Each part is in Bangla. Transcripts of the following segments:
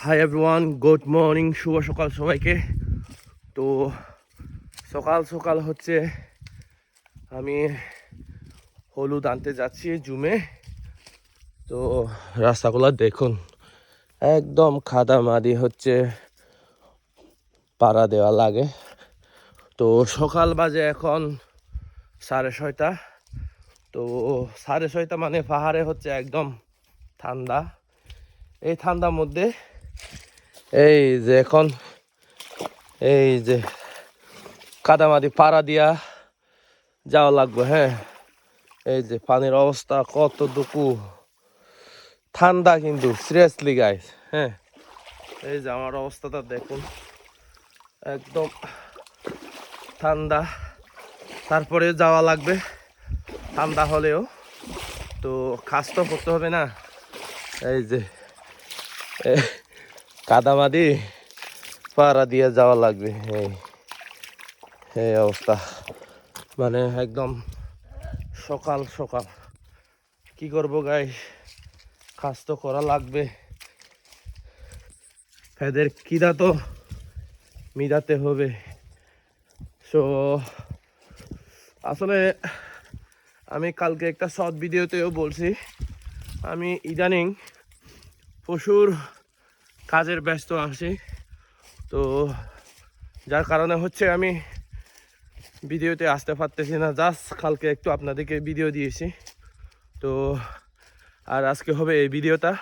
হাই এভরিওয়ান, গুড মর্নিং, শুভ সকাল সবাইকে। তো সকাল সকাল হচ্ছে আমি হলুদ আনতে যাচ্ছি জুমে। তো রাস্তাগুলো দেখুন, একদম খাদা মাদি হচ্ছে, পাড়া দেওয়া লাগে। তো সকাল বাজে এখন 6:30। তো 6:30 মানে পাহাড়ে হচ্ছে একদম ঠান্ডা। এই ঠান্ডার মধ্যে এই যে এখন এই যে কাদামাদি পাড়া দিয়া যাওয়া লাগবে। হ্যাঁ, এই যে পানির অবস্থা কতটুকু ঠান্ডা, কিন্তু সিরিয়াসলি গাইস। হ্যাঁ, এই যে আমার অবস্থাটা দেখুন, একদম ঠান্ডা। তারপরে যাওয়া লাগবে ঠান্ডা হলেও, তো কাজ তো করতে হবে না। এই যে কাদামাদি পাড়া দিয়ে যাওয়া লাগবে। এই অবস্থা, মানে একদম সকাল সকাল কি করবো গাইস, কাজ তো করা লাগবে, এদের খিদা তো মিটাতে হবে। সো আসলে আমি কালকে একটা শর্ট ভিডিওতেও বলছি, আমি ইদানিং প্রচুর কাজের ব্যস্ত আছি। তো যার কারণে হচ্ছে আমি ভিডিওতে আসতে পারতেছি না। জাস্ট কালকে একটু আপনাদেরকে ভিডিও দিয়েছি, তো আর আজকে হবে এই ভিডিওটা।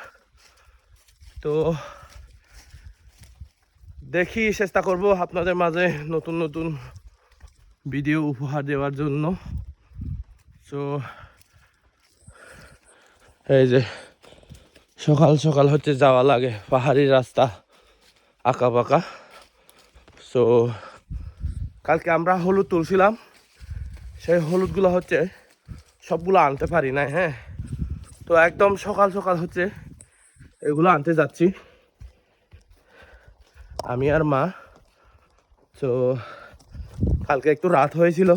তো দেখি, চেষ্টা করব আপনাদের মাঝে নতুন নতুন ভিডিও উপহার দেওয়ার জন্য। তো এই যে সকাল সকাল হচ্ছে যাওয়া লাগে, পাহাড়ি রাস্তা আঁকা বাঁকা। সো কালকে আমরা হলুদ তুলছিলাম, সেই হলুদগুলো হচ্ছে সবগুলো আনতে পারি না। হ্যাঁ, তো একদম সকাল সকাল হচ্ছে এগুলো আনতে যাচ্ছি আমি আর মা। তো কালকে একটু রাত হয়েছিল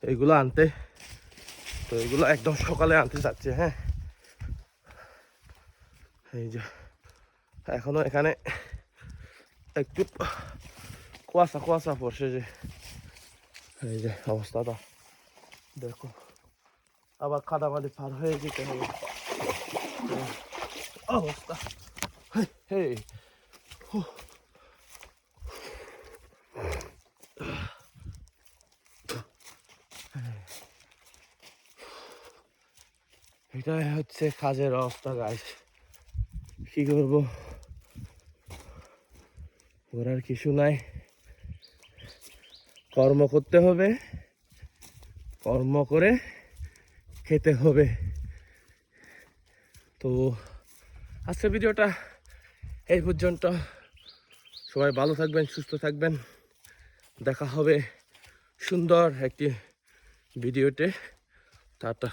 এগুলো আনতে, তো এগুলো একদম সকালে আনতে যাচ্ছে। হ্যাঁ, এই যে এখনো এখানে একটু কুয়াশা কুয়াশা পড়ছে, যে এই যে অবস্থাটা দেখো, আবার কাদামাদি পার হয়ে যেতে হবে অবস্থা। হেই এটাই হচ্ছে কাজের অবস্থা গাইস, কি করবো, করার কিছু নাই, কর্ম করতে হবে, কর্ম করে খেতে হবে। তো আজকের ভিডিওটা এই পর্যন্ত। সবাই ভালো থাকবেন, সুস্থ থাকবেন, দেখা হবে সুন্দর একটি ভিডিওতে। টাটা।